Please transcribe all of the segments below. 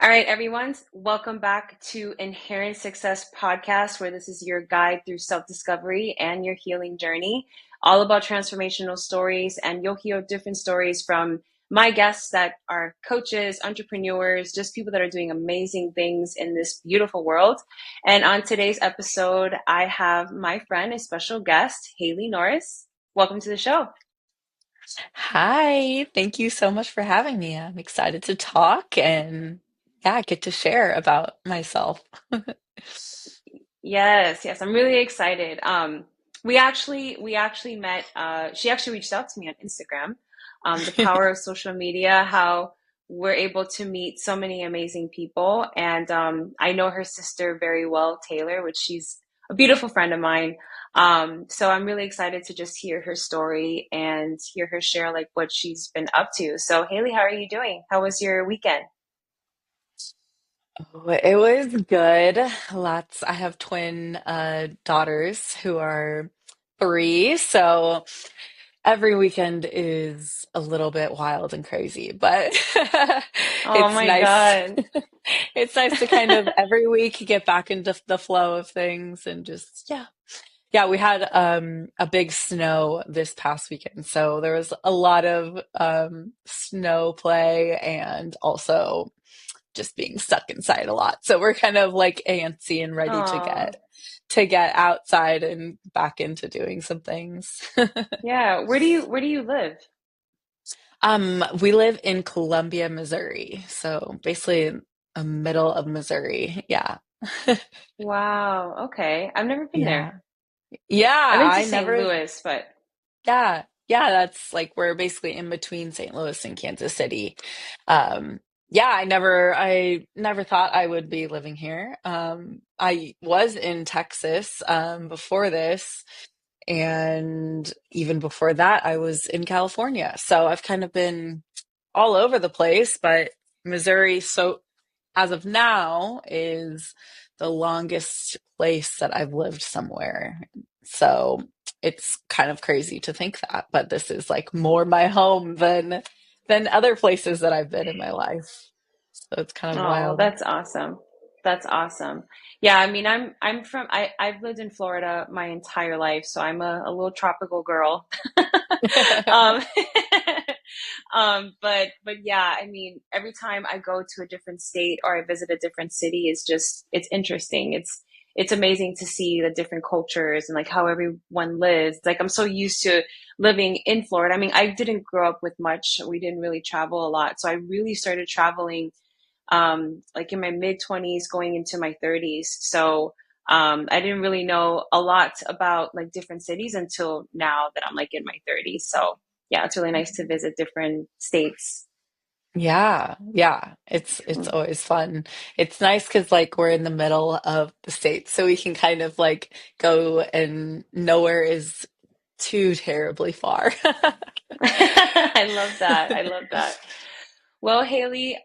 All right, everyone, welcome back to Inherent Success Podcast, where this is your guide through self discovery and your healing journey, all about transformational stories. And you'll hear different stories from my guests that are coaches, entrepreneurs, just people that are doing amazing things in this beautiful world. And on today's episode, I have my friend, a special guest, Haille Norris. Welcome to the show. Hi, thank you so much for having me. I'm excited to talk and yeah, get to share about myself. Yes, I'm really excited. We actually met. She actually reached out to me on Instagram. The power of social media, how we're able to meet so many amazing people, and I know her sister very well, Taylor, which she's a beautiful friend of mine. So I'm really excited to just hear her story and hear her share like what she's been up to. So Haille, how are you doing? How was your weekend? It was good. I have twin daughters who are 3, so every weekend is a little bit wild and crazy, but Oh it's my nice. God. It's nice to kind of every week get back into the flow of things and just yeah. Yeah, we had a big snow this past weekend, so there was a lot of snow play and also just being stuck inside a lot. So we're kind of like antsy and ready Oh. to get outside and back into doing some things. Yeah, where do you live? We live in Columbia, Missouri, so basically in the middle of Missouri. Yeah. Wow, okay. I've never been Yeah. there. I've Yeah, been to I St. never. Louis, but Yeah, yeah, that's like we're basically in between St. Louis and Kansas City. Yeah, I never thought I would be living here. I was in Texas before this, and even before that, I was in California. So I've kind of been all over the place, but Missouri, so as of now, is the longest place that I've lived somewhere. So it's kind of crazy to think that, but this is like more my home than other places that I've been in my life. So it's kind of oh, wild. that's awesome. That's awesome. Yeah, I mean, I've lived in Florida my entire life, so I'm a little tropical girl. Um, but yeah, I mean, every time I go to a different state or I visit a different city, it's interesting. It's amazing to see the different cultures and like how everyone lives. Like I'm so used to living in Florida. I mean, I didn't grow up with much. We didn't really travel a lot. So I really started traveling like in my mid 20s going into my 30s. So I didn't really know a lot about like different cities until now that I'm like in my 30s. So yeah, it's really nice to visit different states. Yeah, yeah. It's always fun. It's nice because like we're in the middle of the state, so we can kind of like go and nowhere is too terribly far. I love that. I love that. Well, Haille,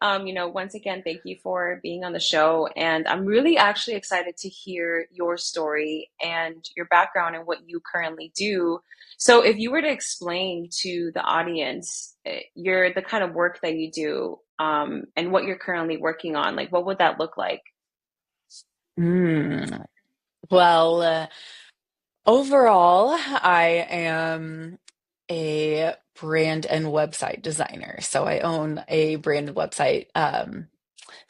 once again, thank you for being on the show. And I'm really actually excited to hear your story and your background and what you currently do. So, if you were to explain to the audience the kind of work that you do and what you're currently working on, like what would that look like? Mm. Well, overall, I am a brand and website designer. So I own a branded website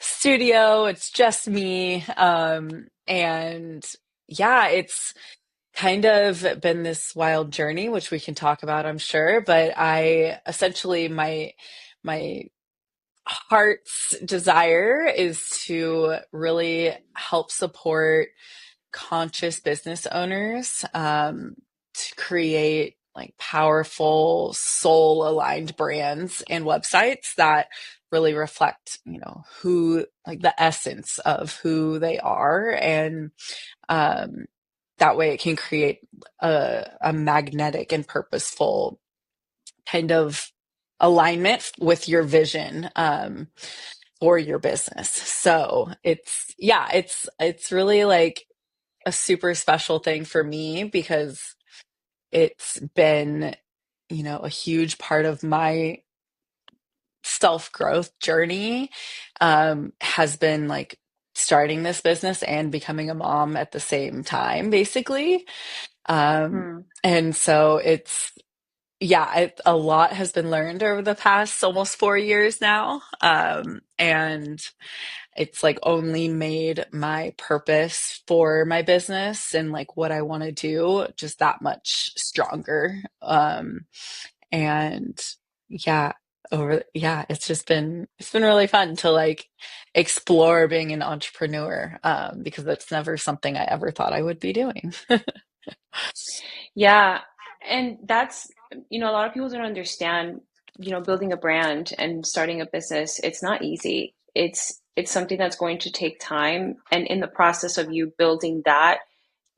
studio. It's just me. And yeah, it's kind of been this wild journey, which we can talk about, I'm sure. But I essentially my heart's desire is to really help support conscious business owners to create like powerful soul aligned brands and websites that really reflect who like the essence of who they are and um, that way it can create a magnetic and purposeful kind of alignment with your vision for your business. So it's really like a super special thing for me because it's been, a huge part of my self-growth journey has been like starting this business and becoming a mom at the same time, basically. Um, Hmm. and so yeah, a lot has been learned over the past almost 4 years now. And it's like only made my purpose for my business and like what I want to do just that much stronger. And yeah, it's been really fun to like explore being an entrepreneur, because that's never something I ever thought I would be doing. Yeah, and that's, a lot of people don't understand, building a brand and starting a business, it's not easy. It's something that's going to take time, and in the process of you building that,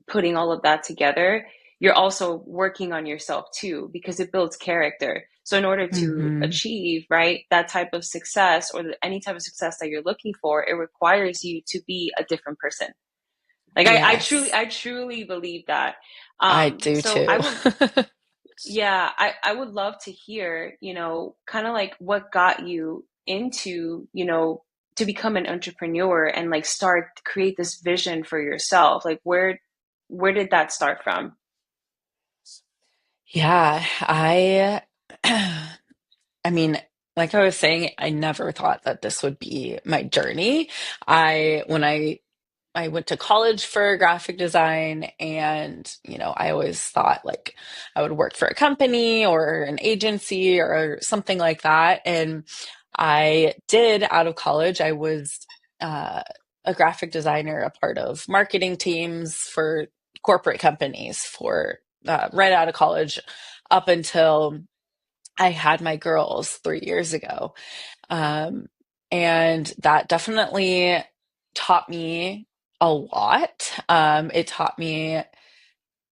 putting all of that together, you're also working on yourself too, because it builds character. So in order to Hmm. achieve, right, that type of success or any type of success that you're looking for, it requires you to be a different person. Like Yes, I truly believe that. I do So I too. would, yeah, I would love to hear, kind of like what got you into, to become an entrepreneur and like start create this vision for yourself. Like where did that start from? Yeah, I mean, like I was saying, I never thought that this would be my journey. When I went to college for graphic design, and I always thought like I would work for a company or an agency or something like that. And I did out of college. I was uh, a graphic designer, a part of marketing teams for corporate companies for right out of college up until I had my girls 3 years ago. Um, and that definitely taught me a lot. It taught me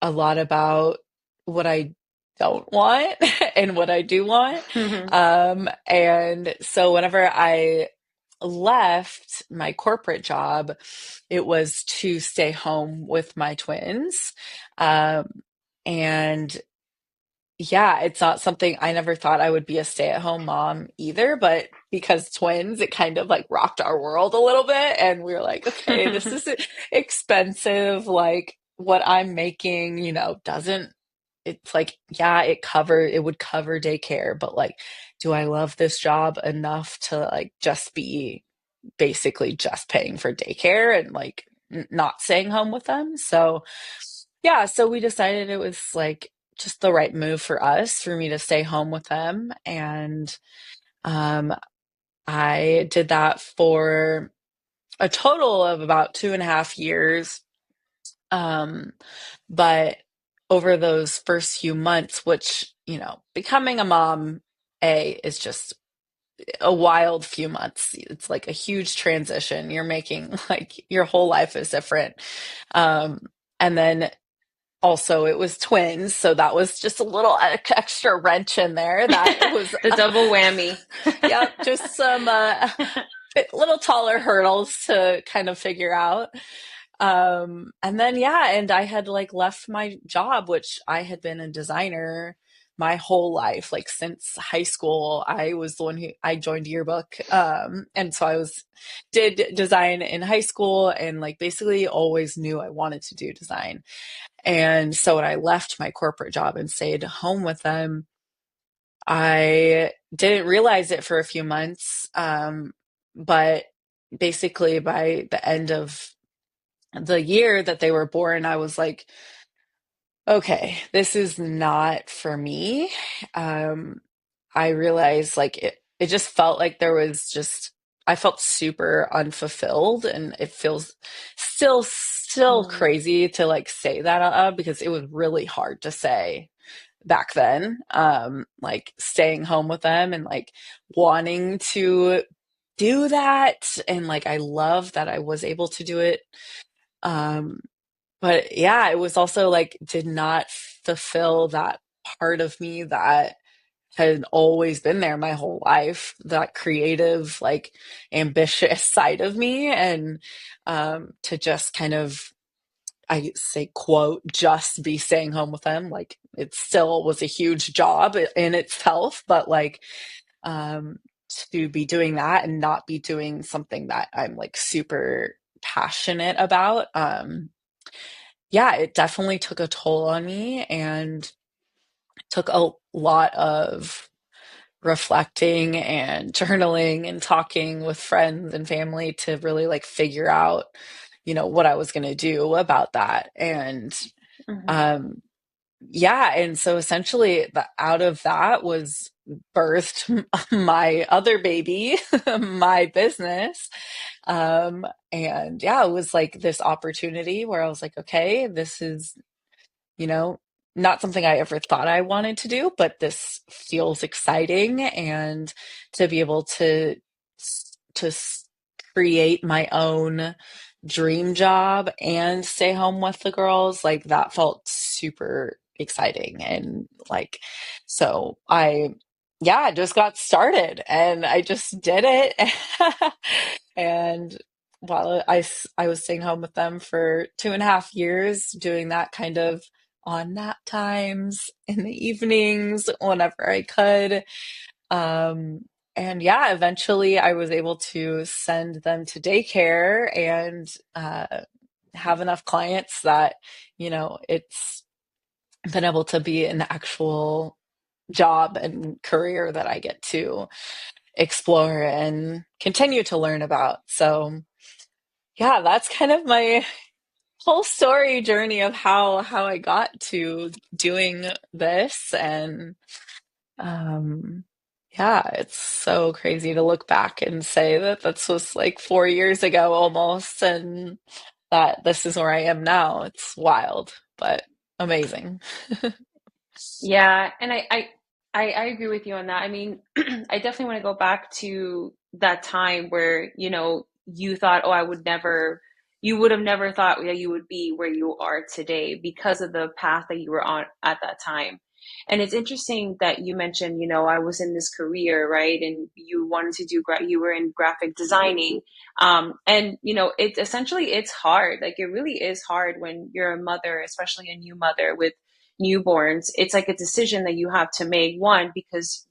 a lot about what I don't want and what I do want. And so whenever I left my corporate job, it was to stay home with my twins. Um, and yeah, it's not something I never thought I would be a stay-at-home mom either, but because twins, it kind of like rocked our world a little bit. And we were like, okay, this is expensive. Like what I'm making, doesn't, it's like, yeah, it would cover daycare, but like, do I love this job enough to like just be basically just paying for daycare and like not staying home with them? So, yeah, so we decided it was like just the right move for us for me to stay home with them. And um, I did that for a total of about 2.5 years. Um, but over those first few months, which, becoming a mom, is just a wild few months. It's like a huge transition. You're making like your whole life is different. Um, and then also, it was twins, so that was just a little extra wrench in there. That was, The double whammy. yep, just some little taller hurdles to kind of figure out. And then, yeah, and I had like left my job, which I had been a designer my whole life, like since high school. I was the one who I joined yearbook. And so did design in high school and like basically always knew I wanted to do design. And so when I left my corporate job and stayed home with them, I didn't realize it for a few months. But basically, by the end of the year that they were born, I was like, okay, this is not for me. Um, I realized like it just felt like I felt super unfulfilled, and it feels still Mm, crazy to like say that out loud because it was really hard to say back then. Like staying home with them and like wanting to do that, and like I love that I was able to do it. Um, but yeah, it was also like did not fulfill that part of me that had always been there my whole life, that creative, like ambitious side of me. And to just kind of, I say, quote, just be staying home with them. Like it still was a huge job in itself, but like um, to be doing that and not be doing something that I'm like super passionate about. Yeah, it definitely took a toll on me and took a lot of reflecting and journaling and talking with friends and family to really like figure out, what I was going to do about that. And Hmm. um yeah, and so essentially out of that was birthed my other baby, my business. And yeah, it was like this opportunity where I was like, okay, this is, you know, not something I ever thought I wanted to do, but this feels exciting. And to be able to create my own dream job and stay home with the girls, like that felt super exciting. And like, so yeah, I just got started and I just did it. And while I was staying home with them for 2.5 years, doing that kind of on nap times in the evenings whenever I could. Um, and yeah, eventually I was able to send them to daycare and have enough clients that, it's been able to be an actual job and career that I get to explore and continue to learn about. So yeah, that's kind of my whole story journey of how I got to doing this. And um yeah, it's so crazy to look back and say that that's was like 4 years ago almost, and that this is where I am now. It's wild, but amazing. Yeah, and I agree with you on that. I mean, I definitely want to go back to that time where, you thought, oh, you would have never thought that you would be where you are today because of the path that you were on at that time. And it's interesting that you mentioned, I was in this career, right? And you wanted to you were in graphic designing. And it's hard. Like it really is hard when you're a mother, especially a new mother with newborns. It's like a decision that you have to make. One, because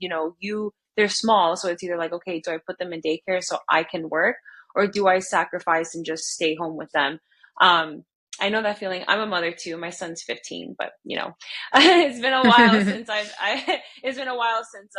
they're small, so it's either like, okay, do I put them in daycare so I can work, or do I sacrifice and just stay home with them? I know that feeling. I'm a mother too. My son's 15, but it's been a while since it's been a while since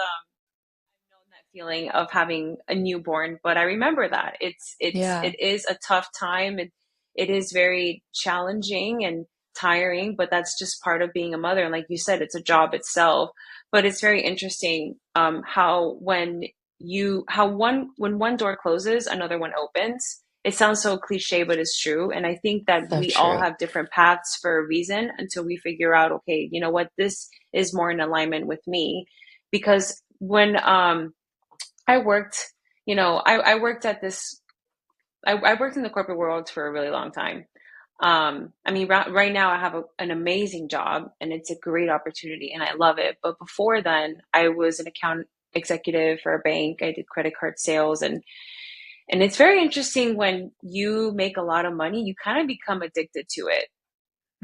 known that feeling of having a newborn. But I remember that Yeah, it is a tough time. It is very challenging and tiring, but that's just part of being a mother. And like you said, it's a job itself. But it's very interesting how when one door closes, another one opens. It sounds so cliche, but it's true. And I think that so we all true. have different paths for a reason until we figure out, okay, you know what, this is more in alignment with me. Because when I worked, I worked at this, I worked in the corporate world for a really long time. I mean, right now I have an amazing job and it's a great opportunity and I love it. But before then, I was an account executive for a bank. I did credit card sales, and it's very interesting when you make a lot of money, you kind of become addicted to it.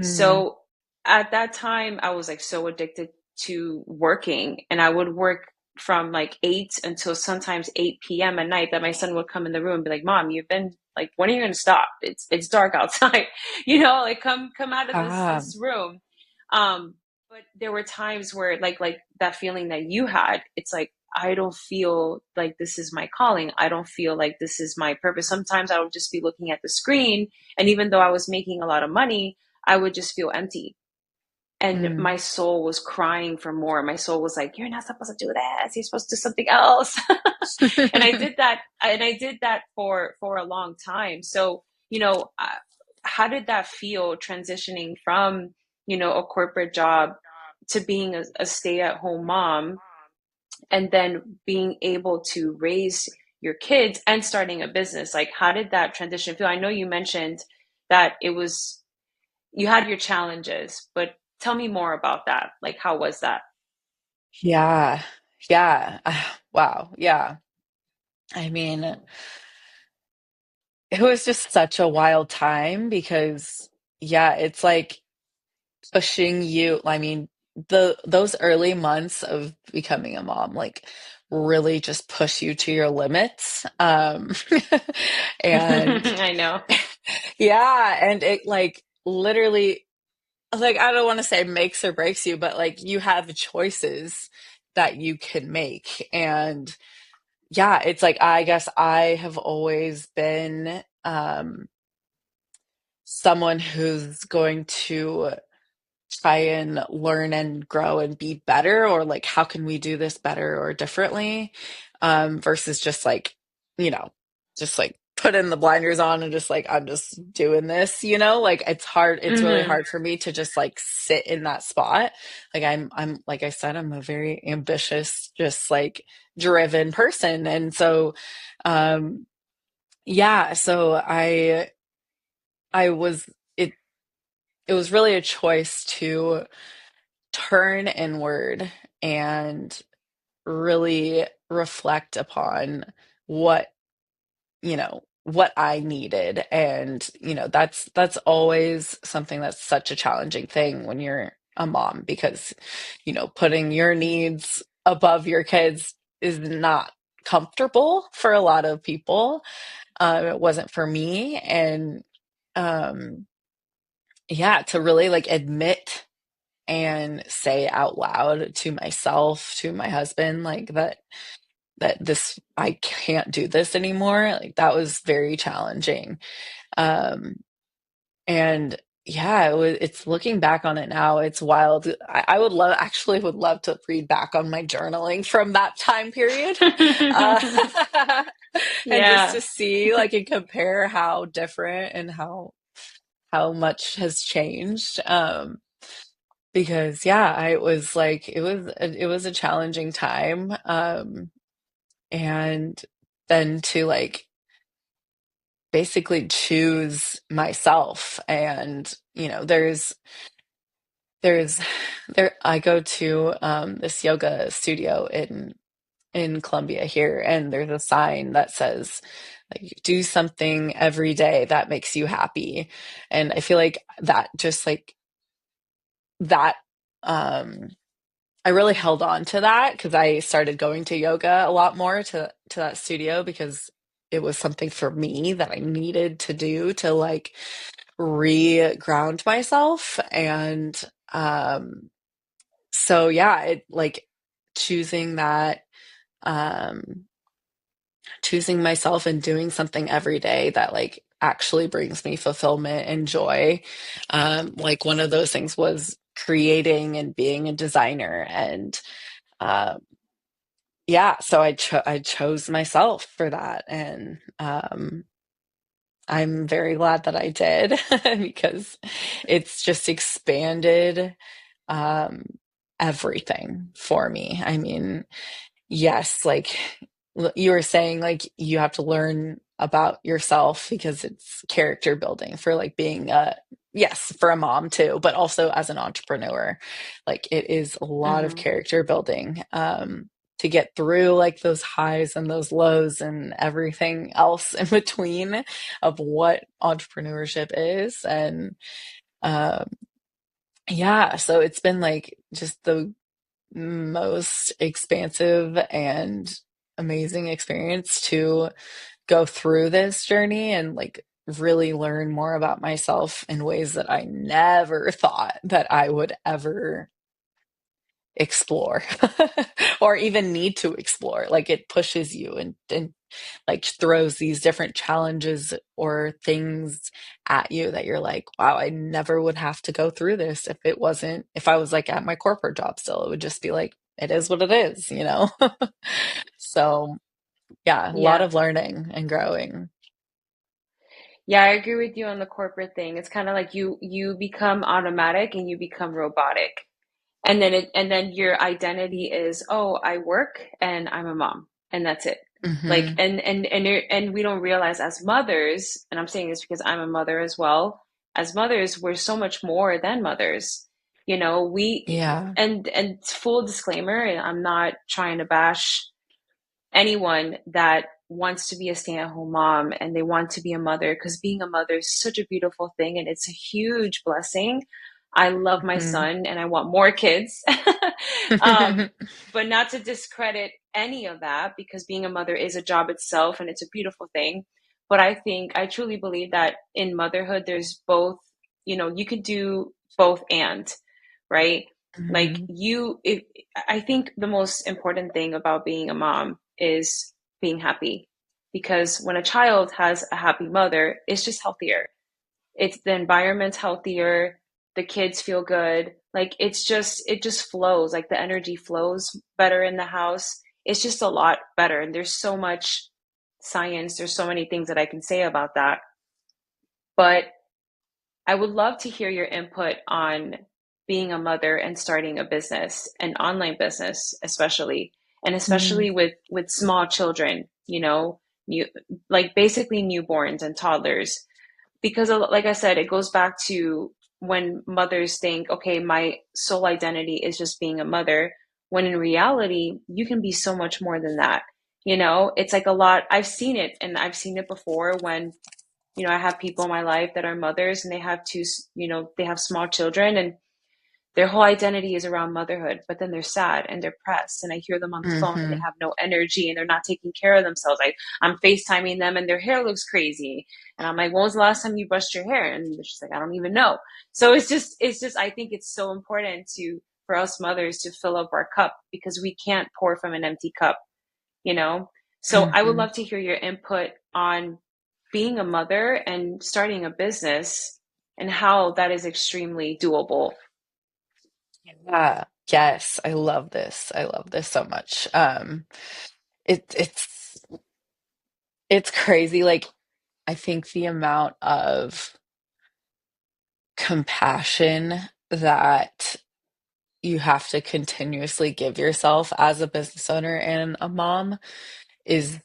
Mm. So at that time, I was like so addicted to working, and I would work from like 8 until sometimes 8 p.m. at night that my son would come in the room and be like, Mom, you've been like, when are you going to stop? It's dark outside, like come out of Ah, this room. Um, but there were times where like that feeling that you had, it's like, I don't feel like this is my calling. I don't feel like this is my purpose. Sometimes I would just be looking at the screen, and even though I was making a lot of money, I would just feel empty. And mm. my soul was crying for more. My soul was like, you're not supposed to do this. You're supposed to do something else. And I did that for a long time. So, how did that feel transitioning from, a corporate job to being a stay-at-home mom, and then being able to raise your kids and starting a business? Like, how did that transition feel? I know you mentioned that you had your challenges, but tell me more about that. Like, how was that? Yeah, yeah. Wow, yeah. I mean, it was just such a wild time because, yeah, it's like pushing you. I mean, those early months of becoming a mom, like really just push you to your limits. And I know. yeah, and it like literally, like, I don't want to say makes or breaks you, but like you have choices that you can make. And yeah, it's like I guess I have always been someone who's going to try and learn and grow and be better, or like how can we do this better or differently, versus just like, you know, just like putting the blinders on and just like I'm just doing this, like it's hard, it's really Hmm. hard for me to just like sit in that spot. Like I'm like I said, I'm a very ambitious, just like driven person. And so um yeah, so I was it it was really a choice to turn inward and really reflect upon what, what I needed. And, that's always something that's such a challenging thing when you're a mom, because, putting your needs above your kids is not comfortable for a lot of people. It wasn't for me. And um, yeah, to really like admit and say out loud to myself, to my husband, like that this I can't do this anymore. Like that was very challenging. Um and yeah, it's looking back on it now, it's wild. I would love to read back on my journaling from that time period. Uh and just Yeah. to see like and compare how different and how much has changed. Because yeah, I was like it was a challenging time, and then to like basically choose myself. And there's there I go to this yoga studio in Columbia here, and there's a sign that says like do something every day that makes you happy. And I feel like that just like that um I really held on to that because I started going to yoga a lot more to that studio, because it was something for me that I needed to do to like re-ground myself. And so yeah, it like choosing that, um choosing myself and doing something every day that like actually brings me fulfillment and joy. Like one of those things was creating and being a designer. And um yeah, so I chose myself for that. And I'm very glad that I did because it's just expanded um everything for me. I mean, yes, like you were saying, like you have to learn about yourself because it's character building for like being a, yes, for a mom too, but also as an entrepreneur. Like it is a lot of Hmm. character building, to get through like those highs and those lows and everything else in between of what entrepreneurship is. And um yeah, so it's been like just the most expansive and amazing experience to go through this journey and like really learn more about myself in ways that I never thought that I would ever explore or even need to explore. Like it pushes you and like throws these different challenges or things at you that you're like, wow, I never would have to go through this if I was like at my corporate job still. It would just be like, it is what it is. So yeah, a lot Yeah. of learning and growing. Yeah, I agree with you on the corporate thing. It's kind of like you become automatic and you become robotic. And then your identity is, oh, I work and I'm a mom and that's it. Like Hmm. and we don't realize as mothers, and I'm saying this because I'm a mother as well. As mothers, we're so much more than mothers. We Yeah. and full disclaimer, and I'm not trying to bash anyone that wants to be a stay-at-home mom and they want to be a mother, because being a mother is such a beautiful thing and it's a huge blessing. I love my Mhm. son and I want more kids. um, but not to discredit any of that, because being a mother is a job itself and it's a beautiful thing. But I truly believe that in motherhood, there's both, you could do both and, right? Like Mhm. I think the most important thing about being a mom is being happy. Because when a child has a happy mother, it's just healthier. It's the environment's healthier, the kids feel good. Like it just flows, like the energy flows better in the house. It's just a lot better. And there's so much science, there's so many things that I can say about that. But I would love to hear your input on being a mother and starting a business, an online business, especially, and Mhm. especially with small children, new, like basically newborns and toddlers. Because like I said, it goes back to when mothers think, okay, my sole identity is just being a mother, when in reality, you can be so much more than that. It's like a lot. I've seen it, and I've seen it before when I have people in my life that are mothers and they have they have small children, and their whole identity is around motherhood, but then they're sad and depressed. And I hear them on the phone and they Mhm. have no energy and they're not taking care of themselves. I'm FaceTiming them and their hair looks crazy. And I'm like, when was the last time you brushed your hair? And she's like, I don't even know. So I think it's so important for us mothers to fill up our cup, because we can't pour from an empty cup, you know? So I would Mhm. love to hear your input on being a mother and starting a business and how that is extremely doable. Yeah. Yes, I love this. I love this so much. It's crazy. Like, I think the amount of compassion that you have to continuously give yourself as a business owner and a mom is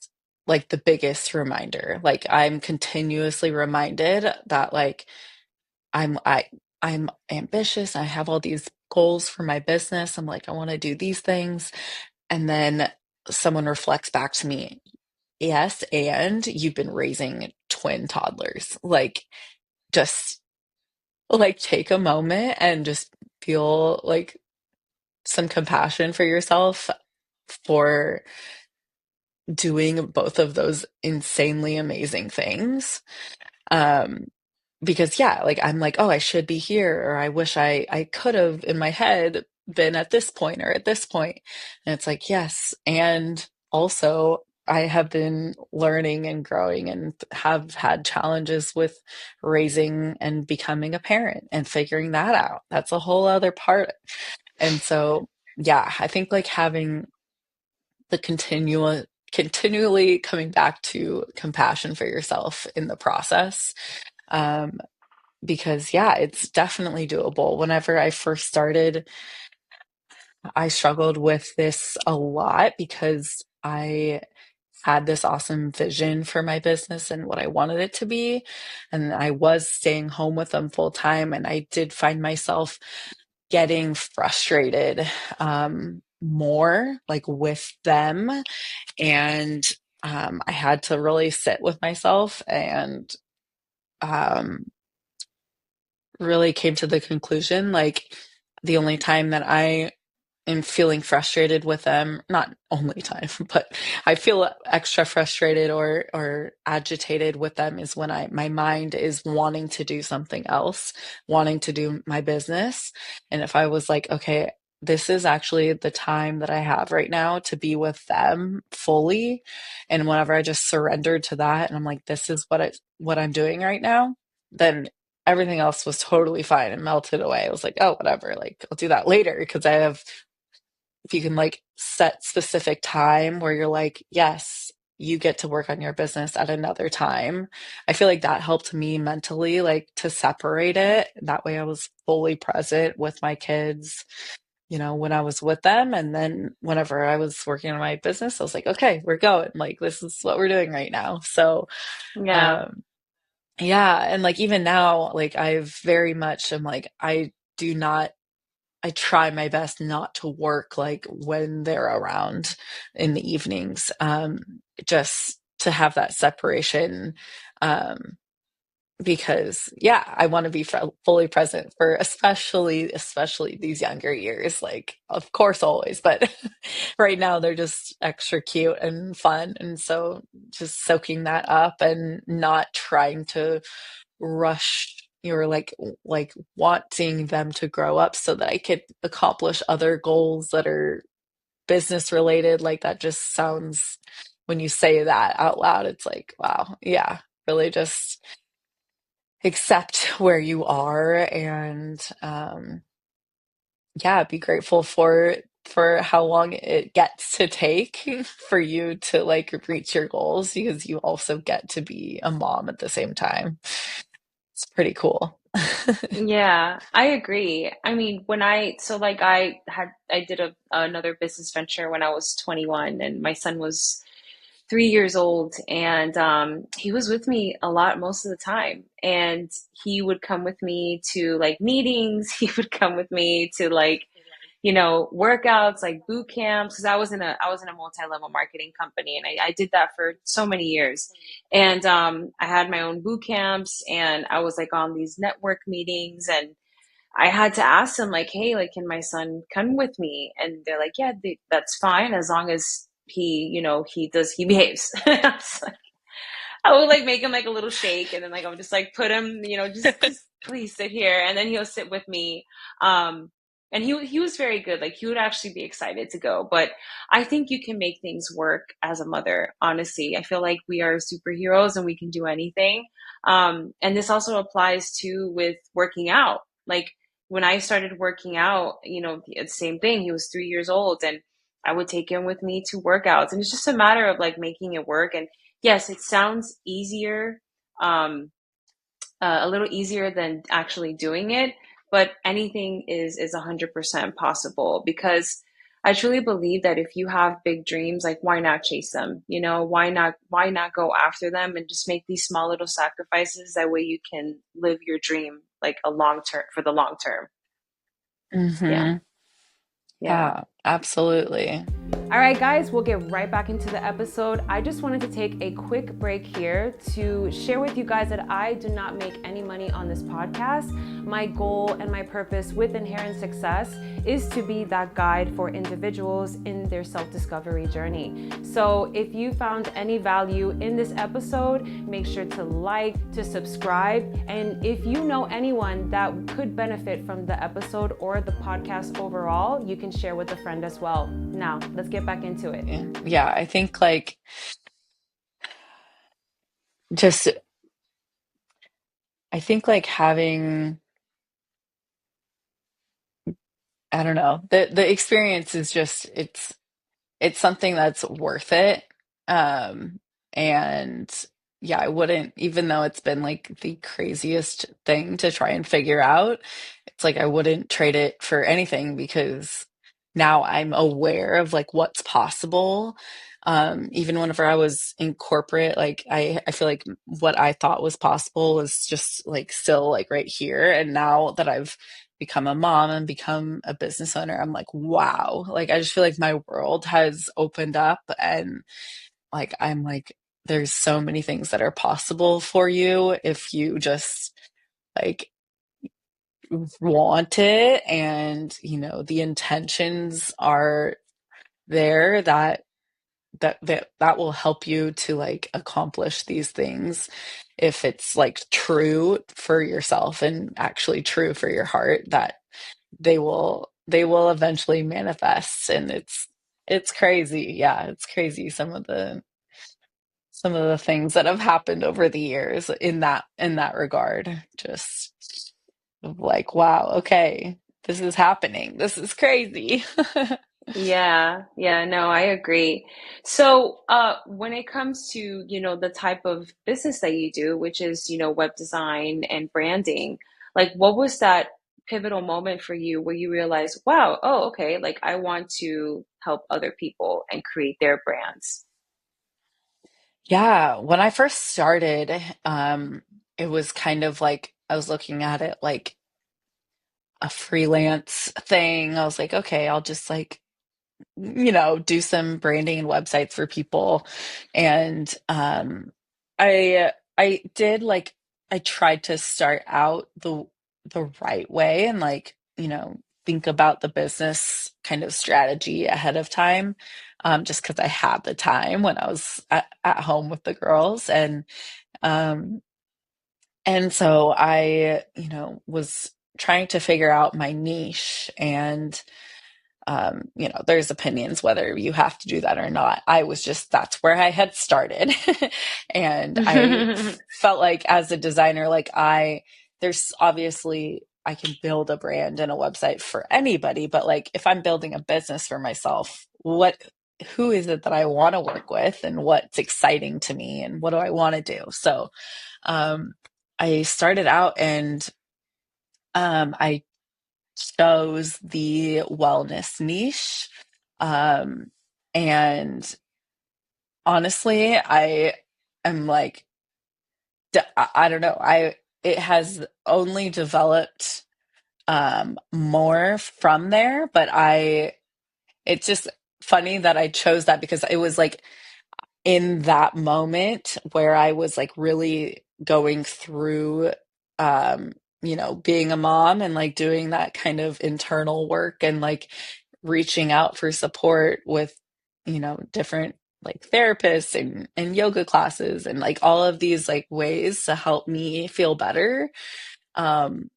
like the biggest reminder. Like, I'm continuously reminded that like I'm I I'm ambitious. I have all these goals for my business. I'm like, I want to do these things. And then someone reflects back to me, yes, and you've been raising twin toddlers. Like, just like take a moment and just feel like some compassion for yourself for doing both of those insanely amazing things. Um, because yeah, like I'm like, oh, I should be here, or I wish I could have in my head been at this point or at this point. And it's like, yes, and also I have been learning and growing and have had challenges with raising and becoming a parent and figuring that out. That's a whole other part. And so, yeah, I think like having the continually coming back to compassion for yourself in the process. Um, because yeah, it's definitely doable. Whenever I first started, I struggled with this a lot because I had this awesome vision for my business and what I wanted it to be. And I was staying home with them full time. And I did find myself getting frustrated more like with them. And I had to really sit with myself and um, really came to the conclusion like the only time that I am feeling frustrated with them, not only time, but I feel extra frustrated or agitated with them is when my mind is wanting to do something else, wanting to do my business. And if I was like, okay, this is actually the time that I have right now to be with them fully. And whenever I just surrendered to that and I'm like, this is what I'm doing right now, then everything else was totally fine and melted away. I was like, oh, whatever, like I'll do that later because I have, if you can like set specific time where you're like, yes, you get to work on your business at another time. I feel like that helped me mentally, like to separate it. That way I was fully present with my kids, when I was with them. And then whenever I was working on my business, I was like, okay, we're going. Like, this is what we're doing right now. So, Yeah. um, yeah. And like, even now, like, I've very much am like, do not I try my best not to work like when they're around in the evenings, just to have that separation. Um, because yeah, I want to be fully present for especially these younger years. Like, of course, always, but right now they're just extra cute and fun, and so just soaking that up and not trying to rush or like wanting them to grow up so that I could accomplish other goals that are business related. Like that just sounds, when you say that out loud, it's like, wow, yeah, really just accept where you are and yeah, be grateful for how long it gets to take for you to like reach your goals, because you also get to be a mom at the same time. It's pretty cool. Yeah, I agree. I mean, so like I did another business venture when I was 21 and my son was 3 years old, and he was with me a lot most of the time, and he would come with me to like meetings. He would come with me to like, workouts, like boot camps, because I was in a multi-level marketing company, and I did that for so many years. And I had my own boot camps, and I was like on these network meetings, and I had to ask them like, hey, like, can my son come with me? And they're like, yeah, that's fine as long as he behaves. I would like make him like a little shake, and then like I would just like put him, just please sit here, and then he'll sit with me. Um, and he was very good. Like he would actually be excited to go. But I think you can make things work as a mother. Honestly, I feel like we are superheroes and we can do anything. And this also applies to with working out. Like when I started working out, the same thing. He was 3 years old, and I would take him with me to workouts, and it's just a matter of like making it work. And yes, it sounds easier, um, a little easier than actually doing it, but anything is 100% possible because I truly believe that if you have big dreams, like why not chase them? Why not go after them and just make these small little sacrifices? That way you can live your dream like a long term for the long term. Yeah, Hmm. yeah. Yeah, absolutely. All right, guys, we'll get right back into the episode. I just wanted to take a quick break here to share with you guys that I do not make any money on this podcast. My goal and my purpose with Inherent Success is to be that guide for individuals in their self-discovery journey. So if you found any value in this episode, make sure to like, to subscribe. And if you know anyone that could benefit from the episode or the podcast overall, you can share with a friend as well. Now, let's get back into it. Yeah, I think like just I think like having, I don't know, the experience is just it's something that's worth it. Um, and yeah, I wouldn't, even though it's been like the craziest thing to try and figure out, it's like I wouldn't trade it for anything because now I'm aware of like what's possible. Even whenever I was in corporate, like I feel like what I thought was possible was just like still like right here. And now that I've become a mom and become a business owner, I'm like, wow. Like I just feel like my world has opened up, and like I'm like, there's so many things that are possible for you if you just like want it, and the intentions are there, that will help you to like accomplish these things if it's like true for yourself and actually true for your heart, that they will eventually manifest. And it's crazy. Yeah, it's crazy, some of the things that have happened over the years in that regard. Just like, wow, okay, this is happening, this is crazy. Yeah, yeah, no, I agree. So, when it comes to, the type of business that you do, which is, web design and branding, like what was that pivotal moment for you where you realized, wow, oh, okay, like I want to help other people and create their brands? Yeah, when I first started, it was kind of like I was looking at it like a freelance thing. I was like, okay, I'll just like, do some branding and websites for people. And I did like I tried to start out the right way and like, think about the business kind of strategy ahead of time, just because I had the time when I was at home with the girls. Um, and so I, was trying to figure out my niche and there's opinions whether you have to do that or not. I was just, that's where I had started. And I felt like as a designer, like there's obviously, I can build a brand and a website for anybody, but like if I'm building a business for myself, who is it that I want to work with and what's exciting to me and what do I want to do? So, um, I started out and, I chose the wellness niche. Um, and honestly, I am like, I don't know. It has only developed, more from there, but it's just funny that I chose that because it was like in that moment where I was like really going through, being a mom and like doing that kind of internal work and like reaching out for support with, different like therapists and yoga classes and like all of these like ways to help me feel better. Um,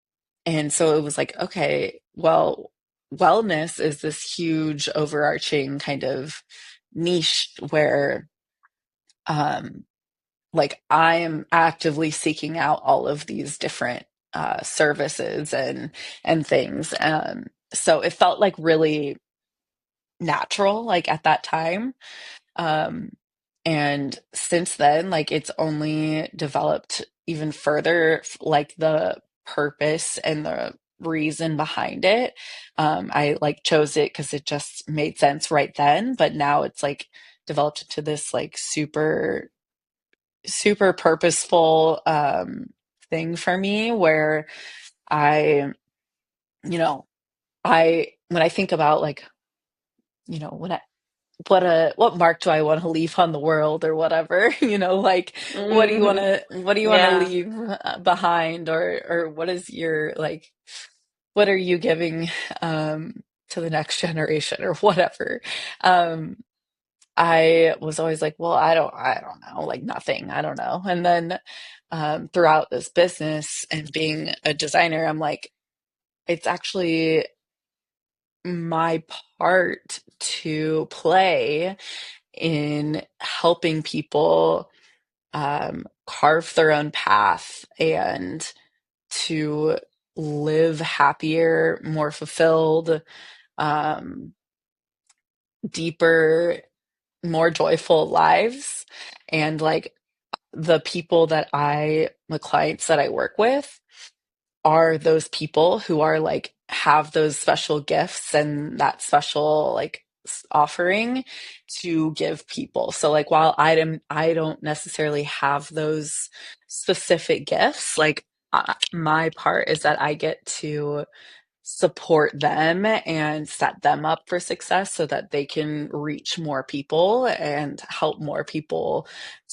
and so it was like, okay, well, wellness is this huge overarching kind of niche where um, like I am actively seeking out all of these different services and things. So it felt like really natural, like at that time. Um, and since then, like it's only developed even further, like the purpose and the reason behind it. I like chose it because it just made sense right then, but now it's like developed into this like super super purposeful thing for me where I, you know, when I think about like, when I what mark do I want to leave on the world or whatever, like Hmm. what do you want to Yeah. leave behind or what is your like what are you giving to the next generation or whatever. Um I was always like, well, I don't know, like nothing, I don't know. And then throughout this business and being a designer, I'm like, it's actually my part to play in helping people carve their own path and to live happier, more fulfilled, um, deeper, more joyful lives. And like the clients that I work with are those people who are like, have those special gifts and that special like offering to give people. So like, while I don't necessarily have those specific gifts, like my part is that I get to support them and set them up for success so that they can reach more people and help more people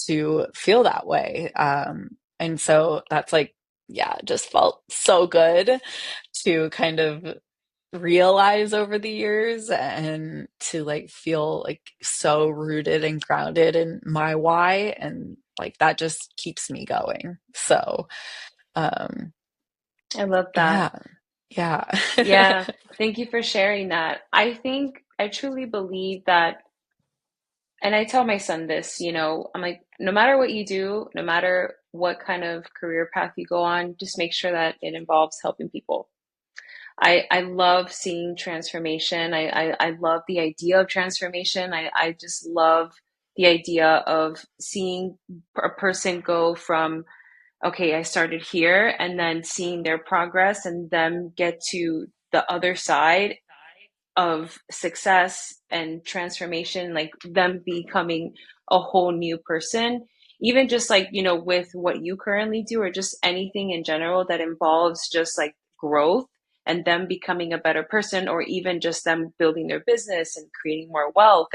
to feel that way. And so that's like, yeah, it just felt so good to kind of realize over the years and to like feel like so rooted and grounded in my why. And like that just keeps me going. So, um, I love that. yeah, yeah. Yeah. Thank you for sharing that. I think I truly believe that, and I tell my son this, I'm like, no matter what you do, no matter what kind of career path you go on, just make sure that it involves helping people. I love seeing transformation. I love the idea of transformation. I just love the idea of seeing a person go from, okay, I started here, and then seeing their progress and them get to the other side of success and transformation, like them becoming a whole new person. Even just like, with what you currently do, or just anything in general that involves just like growth and them becoming a better person, or even just them building their business and creating more wealth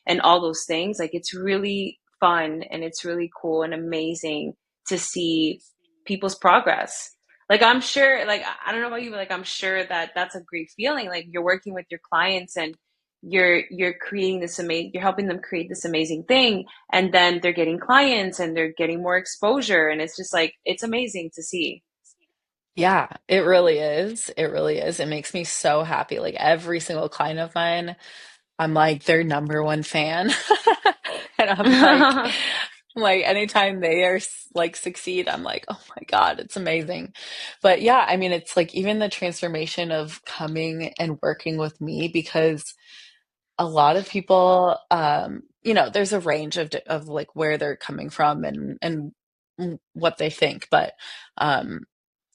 and all those things. Like it's really fun and it's really cool and amazing to see people's progress. Like I'm sure, like I don't know about you, but like I'm sure that that's a great feeling. Like you're working with your clients and you're creating this amazing, you're helping them create this amazing thing, and then they're getting clients and they're getting more exposure, and it's just like it's amazing to see. Yeah, it really is. It really is. It makes me so happy. Like every single client of mine, I'm like their number one fan. And I'm like anytime they are like succeed, I'm like, oh my God, it's amazing. But yeah, I mean, it's like even the transformation of coming and working with me because a lot of people, there's a range of like where they're coming from and what they think, but um,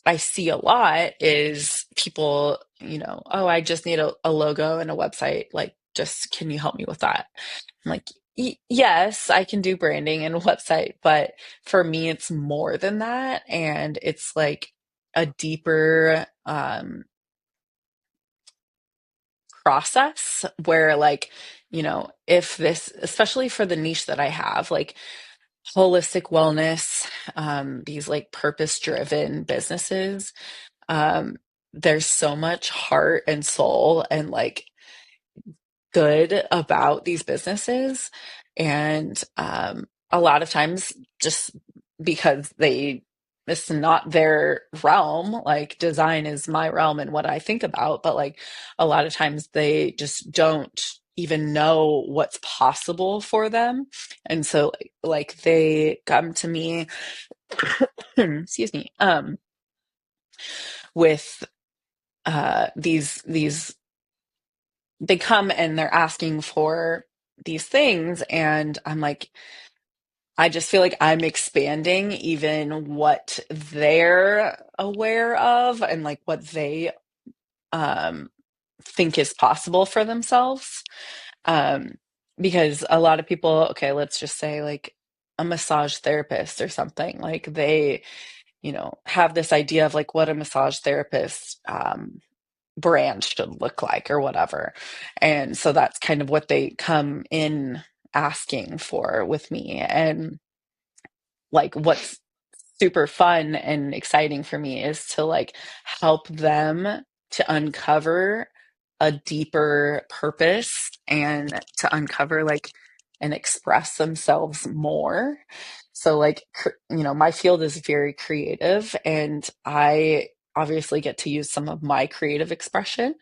I see a lot is people, oh, I just need a logo and a website. Like, just can you help me with that? I'm like, yes, I can do branding and a website, but for me, it's more than that. And it's like a deeper process where, like, if this, especially for the niche that I have, like holistic wellness, these like purpose driven businesses, um, there's so much heart and soul and like good about these businesses. And a lot of times, just because it's not their realm, like design is my realm and what I think about, but like a lot of times they just don't even know what's possible for them. And so like they come to me, excuse me, with these they come and they're asking for these things, and I'm like, I just feel like I'm expanding even what they're aware of and like what they um think is possible for themselves. um because a lot of people, okay, let's just say like a massage therapist or something, like they have this idea of like what a massage therapist brand should look like or whatever. And so that's kind of what they come in asking for with me. And like what's super fun and exciting for me is to like help them to uncover a deeper purpose and to uncover like and express themselves more. So like my field is very creative, and I obviously get to use some of my creative expression,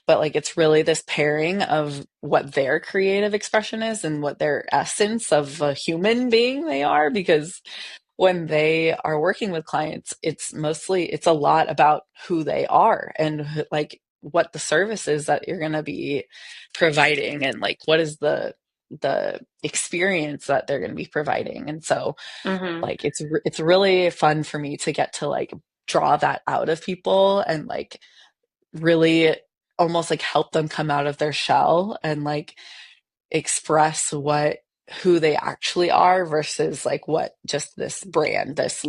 but like it's really this pairing of what their creative expression is and what their essence of a human being they are, because when they are working with clients, it's a lot about who they are and like what the service is that you're going to be providing, and like what is the experience that they're going to be providing. And so Hmm. like it's really fun for me to get to like draw that out of people and like really almost like help them come out of their shell and like express who they actually are versus like what just this brand, this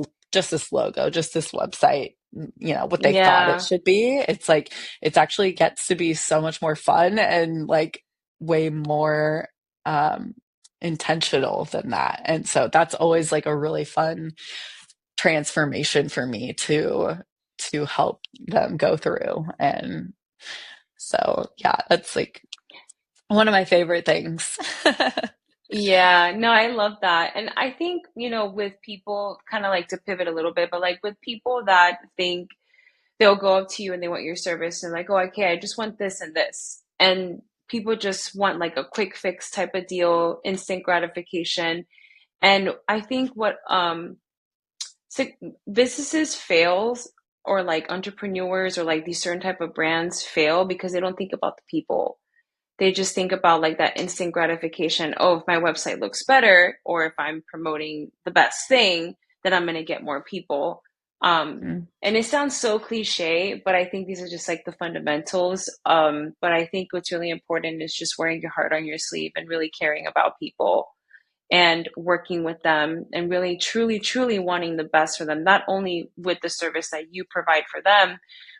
logo, just this website, what they thought it Yeah. should be. It's like it's actually gets to be so much more fun and like way more um intentional than that. And so that's always like a really fun transformation for me to help them go through. And so yeah, that's like one of my favorite things. Yeah, no, I love that. And I think, with people, kind of like to pivot a little bit, but like with people that think they'll go up to you and they want your service and like, oh, okay, I just want this and this. And people just want like a quick fix type of deal, instant gratification. And I think what so businesses fails, or like entrepreneurs or like these certain type of brands fail because they don't think about the people. They just think about like that instant gratification. Oh, if my website looks better, or if I'm promoting the best thing, then I'm going to get more people. Mm. And it sounds so cliche, but I think these are just like the fundamentals. But I think what's really important is just wearing your heart on your sleeve and really caring about people and working with them and really truly truly wanting the best for them, not only with the service that you provide for them,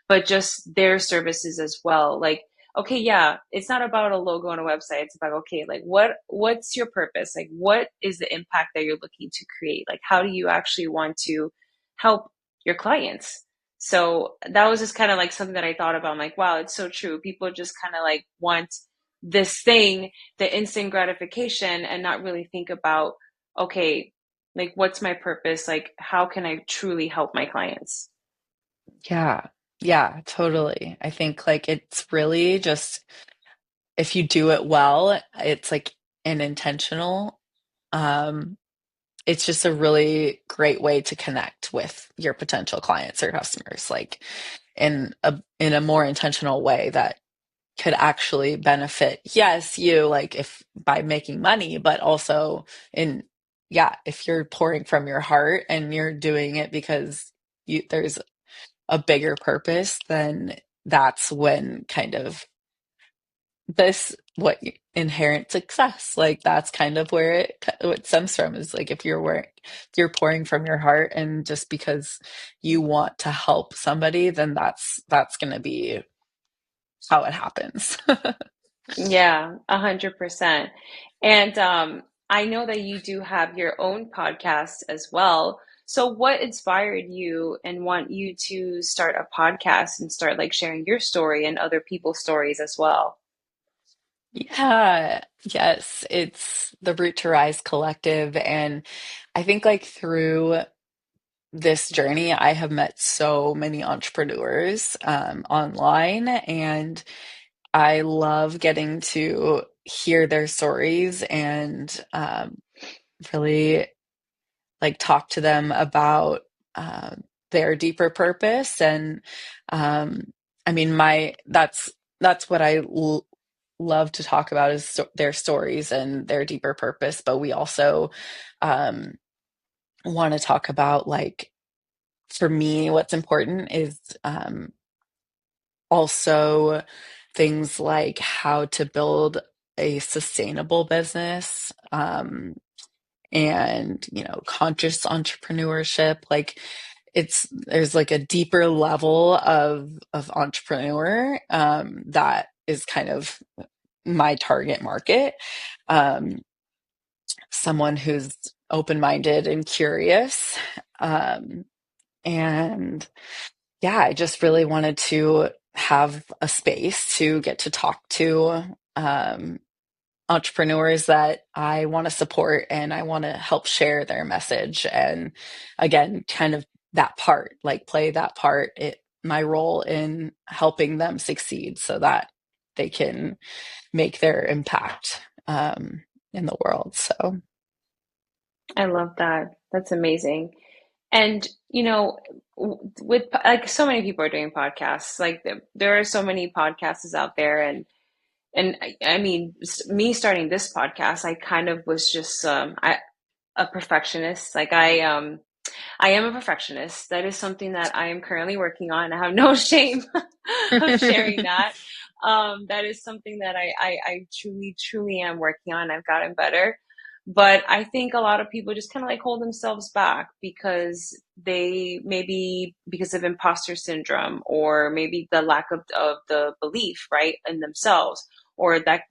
but just their services as well. Like, okay, yeah, it's not about a logo on a website, it's about, okay, like what's your purpose, like what is the impact that you're looking to create, like how do you actually want to help your clients. So that was just kind of like something that I thought about. I'm like, wow, it's so true. People just kind of like want this thing, the instant gratification, and not really think about, okay, like what's my purpose? Like, how can I truly help my clients? Yeah. Yeah, totally. I think like it's really just if you do it well, it's like an intentional. Um, it's just a really great way to connect with your potential clients or customers, like in a more intentional way that could actually benefit, yes, you like if by making money, but also in yeah, if you're pouring from your heart and you're doing it because there's a bigger purpose, then that's when kind of this what inherent success like that's kind of where it stems from is like if you're pouring from your heart and just because you want to help somebody then that's going to be how it happens. Yeah, 100%. And I know that you do have your own podcast as well. So what inspired you and want you to start a podcast and start like sharing your story and other people's stories as well? Yeah, yes, it's the Root to Rise collective and I think like through this journey I have met so many entrepreneurs online and I love getting to hear their stories and really like talk to them about their deeper purpose. And I mean, my that's what love to talk about is their stories and their deeper purpose. But we also um, want to talk about like for me, what's important is also things like how to build a sustainable business and conscious entrepreneurship like there's like a deeper level of entrepreneur that is kind of my target market, um, someone who's open-minded and curious, um, and yeah, I just really wanted to have a space to get to talk to entrepreneurs that I want to support and I want to help share their message. And again, kind of that part, like play that part, my role in helping them succeed so that they can make their impact in the world. So, I love that. That's amazing. And with like so many people are doing podcasts, like there are so many podcasts out there, and I mean, me starting this podcast, I kind of was just a perfectionist. Like I am a perfectionist. That is something that I am currently working on. I have no shame of sharing that. That is something that I truly, truly am working on. I've gotten better. But I think a lot of people just kind of like hold themselves back because they maybe because of imposter syndrome or maybe the lack of the belief, right, in themselves, or that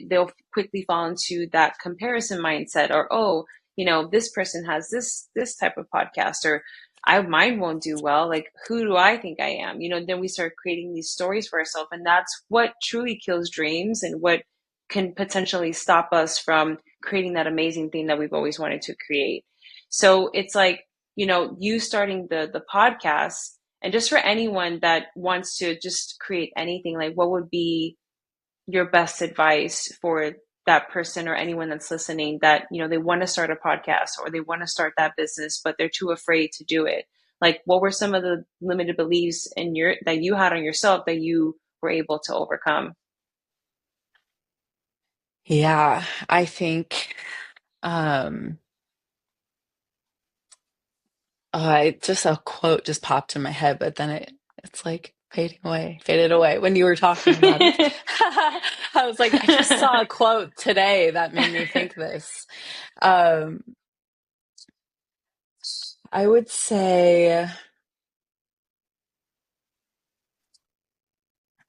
they'll quickly fall into that comparison mindset or, oh, this person has this type of podcast, or I mine won't do well. Like, who do I think I am? Then we start creating these stories for ourselves, and that's what truly kills dreams and what can potentially stop us from creating that amazing thing that we've always wanted to create. So it's like, you starting the podcast, and just for anyone that wants to just create anything, like what would be your best advice for that person or anyone that's listening that they want to start a podcast or they want to start that business but they're too afraid to do it? Like, what were some of the limited beliefs in your that you had on yourself that you were able to overcome? yeah, I think um, just a quote just popped in my head, but then it's like faded away when you were talking about it. I was like, I just saw a quote today that made me think this. Um, I would say,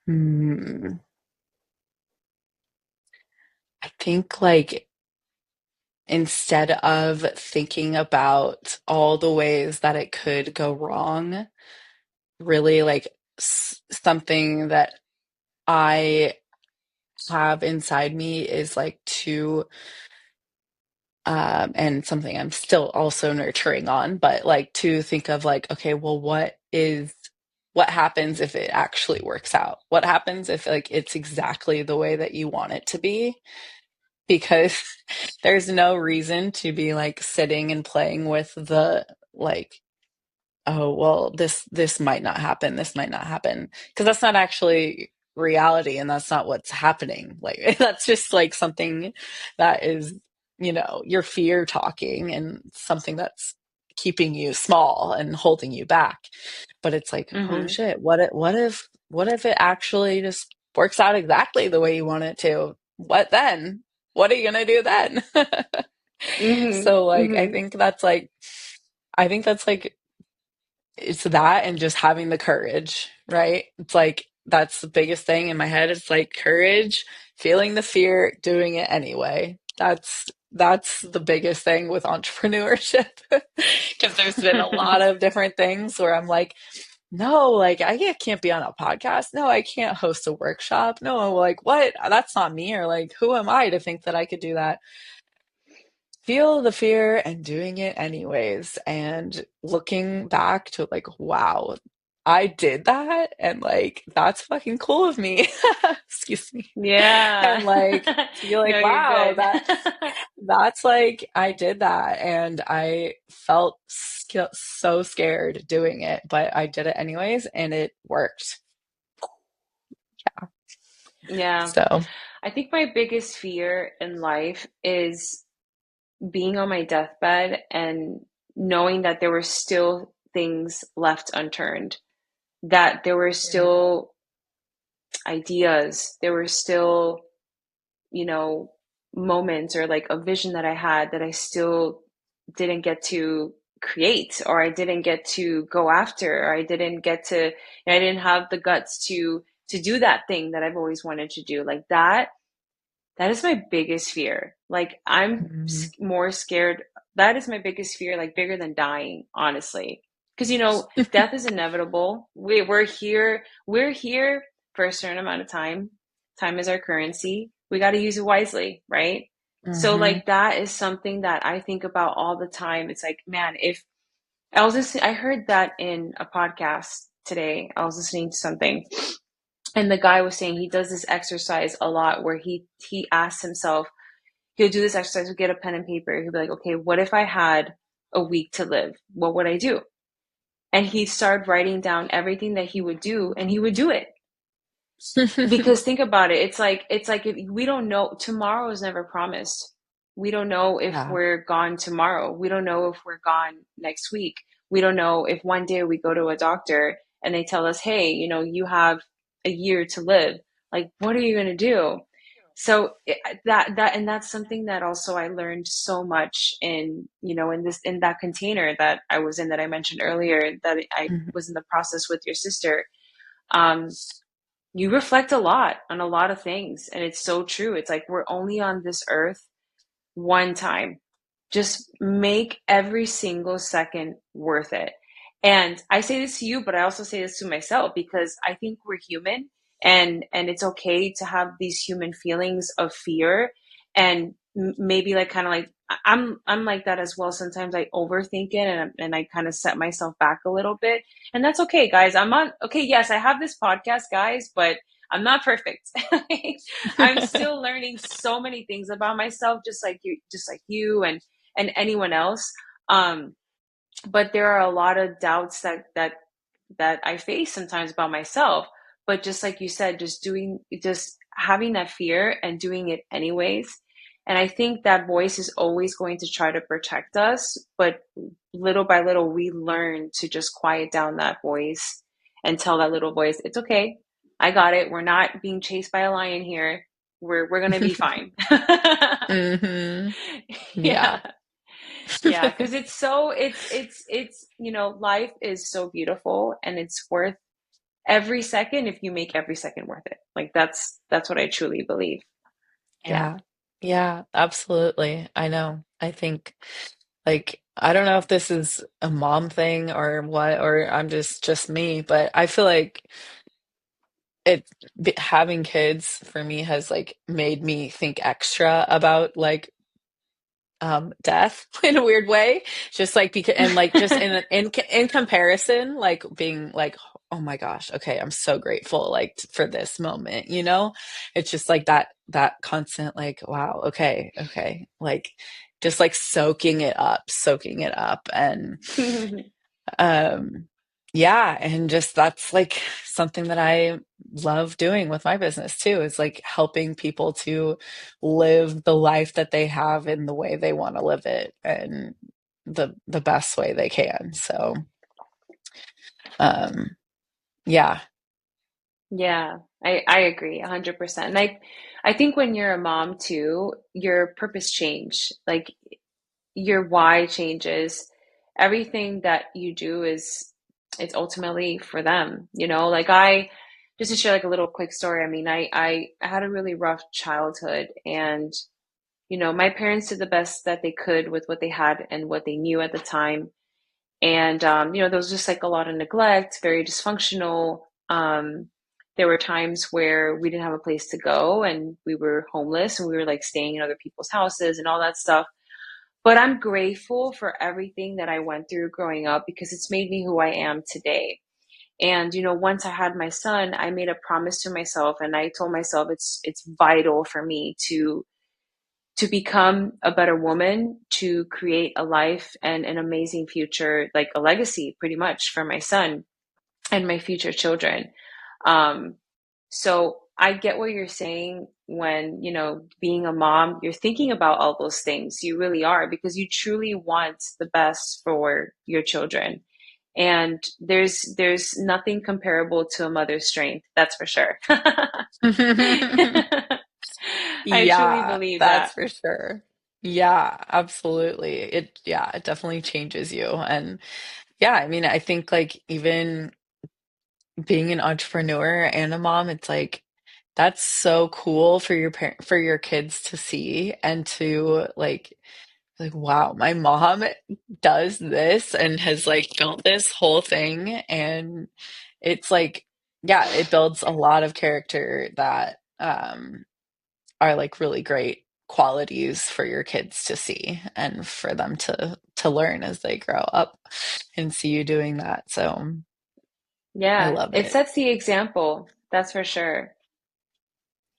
hmm, I think like instead of thinking about all the ways that it could go wrong, really like something that I have inside me is like to and something I'm still also nurturing on, but like to think of like, okay, well, what happens if it actually works out? What happens if like it's exactly the way that you want it to be? Because there's no reason to be like sitting and playing with the like, oh, well, this might not happen, this might not happen, because that's not actually reality and that's not what's happening. Like that's just like something that is, your fear talking and something that's keeping you small and holding you back. But it's like, oh Mm-hmm. shit, what if it actually just works out exactly the way you want it to? What then? What are you gonna do then? Mm-hmm. So like Mm-hmm. I think that's like it's that and just having the courage, right? It's like that's the biggest thing in my head. It's like courage, feeling the fear, doing it anyway. That's the biggest thing with entrepreneurship. Because there's been a lot of different things where I'm like, no, like can't be on a podcast. No, I can't host a workshop. No, like what? That's not me. Or like, who am I to think that I could do that? Feel the fear and doing it anyways, and looking back to like, wow, I did that, and like that's fucking cool of me. Excuse me. Yeah. And like to be like, No, you're wow, good. that's like I did that, and I felt so scared doing it, but I did it anyways, and it worked. Yeah. So, I think my biggest fear in life is being on my deathbed and knowing that there were still things left unturned, that there were still ideas, there were still, you know, moments or like a vision that I had that I still didn't get to create, or I didn't get to go after, or I didn't get to, I didn't have the guts to do that thing that I've always wanted to do. Like that is my biggest fear. Like I'm mhm. more scared. That is my biggest fear, like bigger than dying, honestly. Because death is inevitable. We're here for a certain amount of time. Time is our currency. We got to use it wisely, right? So Mhm. like that is something that I think about all the time. It's like, man, if I heard that in a podcast today. I was listening to something, and the guy was saying he does this exercise a lot where he asks himself, he'll do this exercise, he'll get a pen and paper, he'll be like, okay, what if I had a week to live? What would I do? And he started writing down everything that he would do, and he would do it. Because think about it, it's like if we don't know, tomorrow is never promised. We don't know if Yeah. we're gone tomorrow. We don't know if we're gone next week. We don't know if one day we go to a doctor and they tell us, hey, you have a year to live. Like, what are you going to do? So and that's something that also I learned so much in that container that I was in, that I mentioned earlier, that I Mhm. was in the process with your sister. Um, you reflect a lot on a lot of things, and it's so true. It's like we're only on this earth one time. Just make every single second worth it. And I say this to you, but I also say this to myself, because I think we're human, and it's okay to have these human feelings of fear, and maybe like kind of like I'm like that as well. Sometimes I overthink it, and I kind of set myself back a little bit, and that's okay, guys. Okay. Yes, I have this podcast, guys, but I'm not perfect. I'm still learning so many things about myself, just like you and anyone else. Um, but there are a lot of doubts that I face sometimes about myself. But just like you said, just having that fear and doing it anyways. And I think that voice is always going to try to protect us, but little by little, we learn to just quiet down that voice and tell that little voice, it's okay. I got it. We're not being chased by a lion here. We're gonna be fine. Mhm. Yeah. Yeah. Yeah, because life is so beautiful, and it's worth every second if you make every second worth it. Like that's what I truly believe. Yeah. Yeah. Yeah, absolutely. I know. I think like I don't know if this is a mom thing or what, or I'm just me, but I feel like it having kids for me has like made me think extra about like death in a weird way, just like because and like just in comparison, like being like, oh my gosh, okay, I'm so grateful like for this moment, you know. It's just like that constant like, wow, okay, like just like soaking it up. And um yeah, and just that's like something that I love doing with my business too, is like helping people to live the life that they have in the way they want to live it and the best way they can. So um yeah. Yeah, I agree 100%. And I think when you're a mom too, your purpose change, like your why changes. Everything that you do is it's ultimately for them, you know? Like I just to share like a little quick story. I mean, I had a really rough childhood and my parents did the best that they could with what they had and what they knew at the time. And there was just like a lot of neglect, very dysfunctional. There were times where we didn't have a place to go and we were homeless and we were like staying in other people's houses and all that stuff. But I'm grateful for everything that I went through growing up because it's made me who I am today. And once I had my son, I made a promise to myself and I told myself it's vital for me to become a better woman, to create a life and an amazing future, like a legacy pretty much for my son and my future children. Um, so I get what you're saying when, being a mom, you're thinking about all those things. You really are because you truly want the best for your children. And there's nothing comparable to a mother's strength, that's for sure. I truly Yeah, believe that's that. for sure. Yeah, absolutely. It definitely changes you. And yeah, I mean, I think like even being an entrepreneur and a mom, it's like that's so cool for your parent for your kids to see and to like wow, my mom does this and has like built this whole thing. And it's like yeah, it builds a lot of character that are like really great qualities for your kids to see and for them to learn as they grow up and see you doing that. So I Yeah, love it it. sets the example, that's for sure.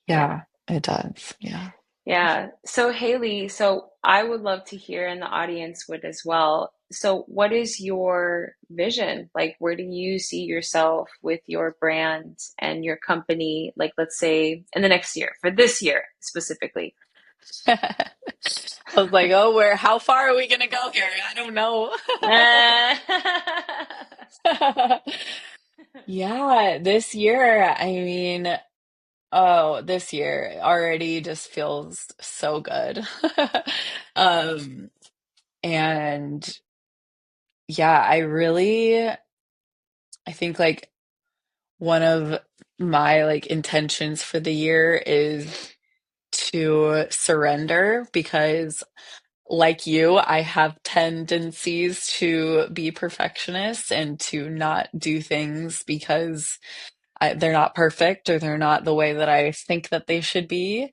Yeah. Yeah, it does. Yeah. Yeah. So Haley, so I would love to hear and the audience would as well. So what is your vision? Like where do you see yourself with your brand and your company, like let's say in the next year, for this year specifically? I was like, oh, how far are we gonna go here? I don't know. Yeah, this year, I mean, oh, this year already just feels so good. Um, and yeah, I think like one of my like intentions for the year is to surrender because like you, I have tendencies to be perfectionist and to not do things because they're not perfect or they're not the way that I think that they should be.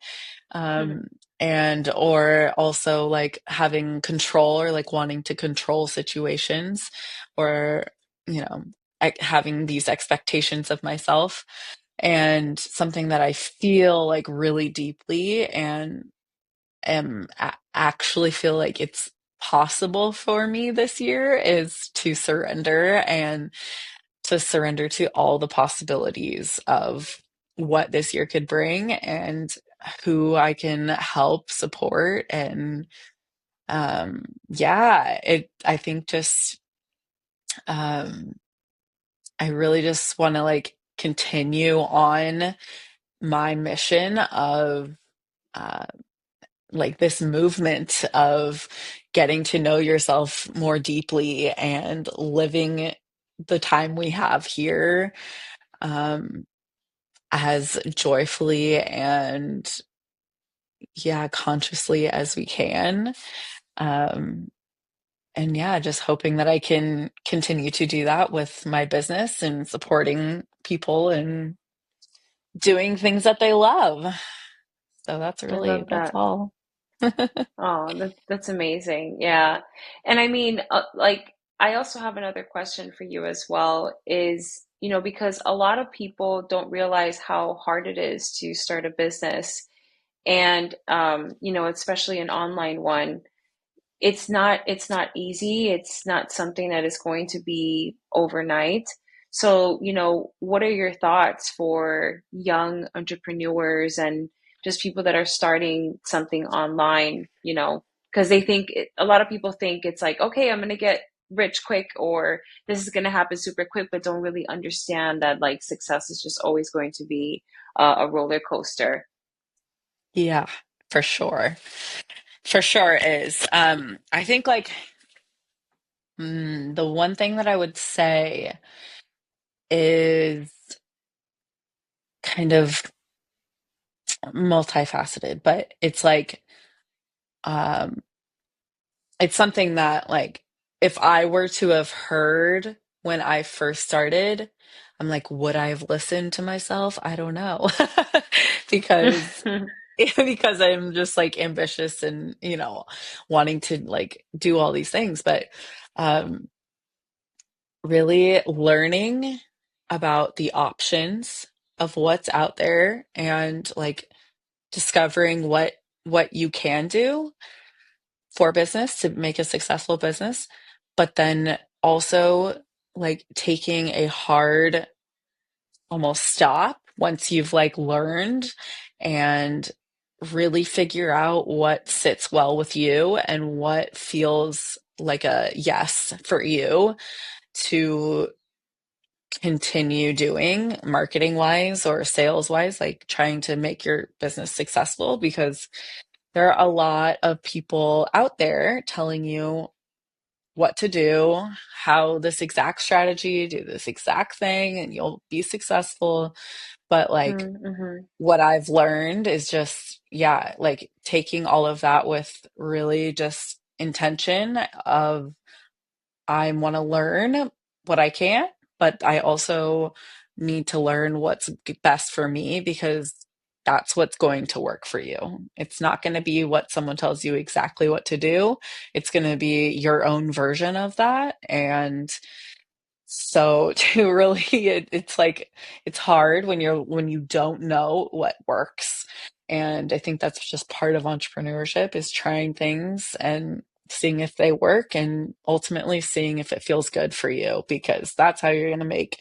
Um, and or also like having control or like wanting to control situations or, you know, having these expectations of myself. And something that I feel like really deeply and actually feel like it's possible for me this year is to surrender and to surrender to all the possibilities of what this year could bring and who I can help support. And yeah, I think just um I really just want to like continue on my mission of uh, like this movement of getting to know yourself more deeply and living the time we have here um, as joyfully and yeah, consciously as we can. Um, and yeah, just hoping that I can continue to do that with my business and supporting people and doing things that they love. So I love that's that. all. Oh, that's amazing. Yeah. And I mean, like, I also have another question for you as well is, because a lot of people don't realize how hard it is to start a business and, especially an online one. It's not easy. It's not something that is going to be overnight. So, what are your thoughts for young entrepreneurs and just people that are starting something online, because a lot of people think it's like, okay, I'm going to get rich quick or this is going to happen super quick, but don't really understand that like success is just always going to be a roller coaster. Yeah, for sure. For sure is. I think like the one thing that I would say is kind of multifaceted, but it's like um it's something that like if I were to have heard when I first started, I'm like, would I have listened to myself? I don't know. Because because I'm just like ambitious and, wanting to like do all these things, but um really learning about the options of what's out there and like discovering what you can do for business to make a successful business, but then also like taking a hard almost stop once you've like learned and really figure out what sits well with you and what feels like a yes for you to continue doing marketing wise or sales wise, like trying to make your business successful because there are a lot of people out there telling you what to do, how this exact strategy, do this exact thing, and you'll be successful. But like Mm-hmm. what I've learned is just, yeah, like taking all of that with really just intention of I want to learn what I can, but I also need to learn what's best for me because that's what's going to work for you. It's not going to be what someone tells you exactly what to do. It's going to be your own version of that. And so to really, it's like it's hard when you don't know what works. And I think that's just part of entrepreneurship is trying things and seeing if they work and ultimately seeing if it feels good for you because that's how you're going to make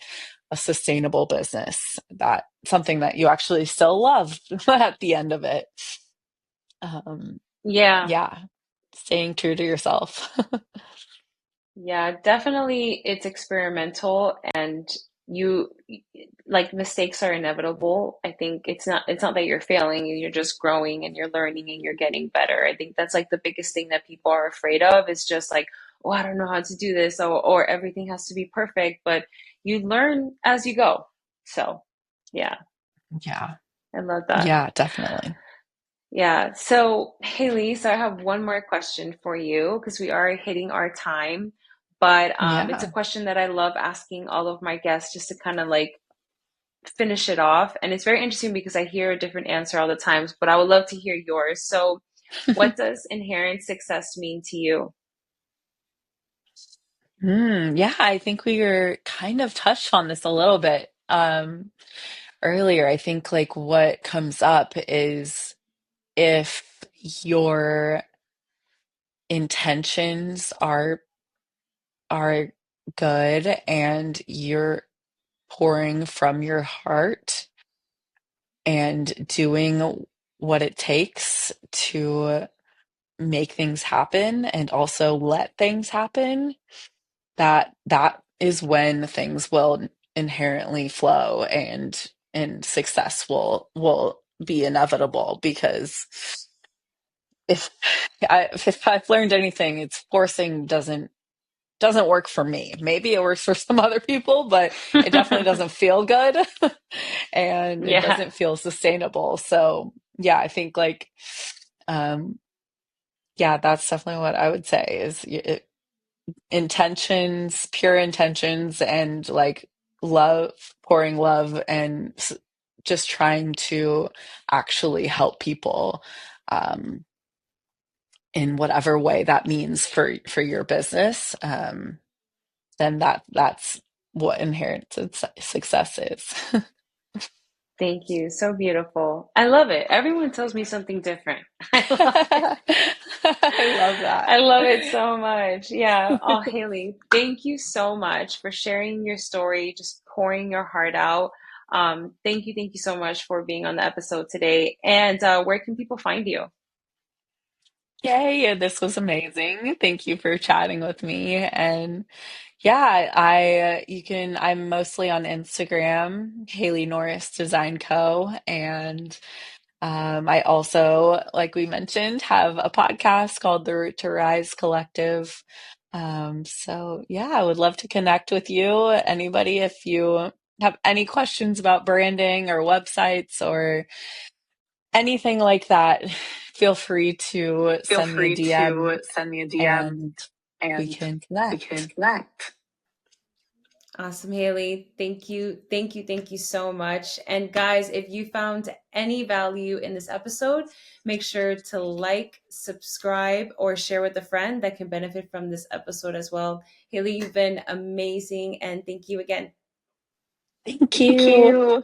a sustainable business. That something that you actually still love at the end of it. Um, Yeah. yeah, staying true to yourself. Yeah, definitely it's experimental and you like mistakes are inevitable. I think it's not that you're failing, you're just growing and you're learning and you're getting better. I think that's like the biggest thing that people are afraid of is just like, oh, I don't know how to do this or everything has to be perfect, but you learn as you go. So, yeah, Yeah. I love that. Yeah, definitely. Yeah. So, Haley, so I have one more question for you because we are hitting our time. But it's a Yeah. question that I love asking all of my guests just to kind of like finish it off. And it's very interesting because I hear a different answer all the times, but I would love to hear yours. So, what does inherent success mean to you? Yeah, I think we were kind of touched on this a little bit earlier. I think like what comes up is if your intentions are good and you're pouring from your heart and doing what it takes to make things happen and also let things happen, that is when things will inherently flow and success will be inevitable because if if I've learned anything, it's forcing doesn't work for me. Maybe it works for some other people, but it definitely doesn't feel good and it Yeah. doesn't feel sustainable. So yeah, I think like Um, yeah, that's definitely what I would say is intentions, pure intentions, and like love, pouring love, and just trying to actually help people in whatever way that means for your business. Then that's what inherent success is. Thank you. So beautiful. I love it. Everyone tells me something different. I love it. I love that. I love it so much. Yeah. Oh, Haille, thank you so much for sharing your story, just pouring your heart out. Thank you so much for being on the episode today. And where can people find you? Yay, this was amazing. Thank you for chatting with me. And yeah, I'm mostly on Instagram, Haille Norris Design Co. And I also, like we mentioned, have a podcast called the Root to Rise Collective. So yeah, I would love to connect with you. Anybody, if you have any questions about branding or websites or anything like that, feel free to Feel send me a free DM to send me a DM and we and can we can connect. connect. Awesome, Haille. Thank you so much. And guys, if you found any value in this episode, make sure to like, subscribe, or share with a friend that can benefit from this episode as well. Haille, you've been amazing, and thank you again. Thank Thank you. you.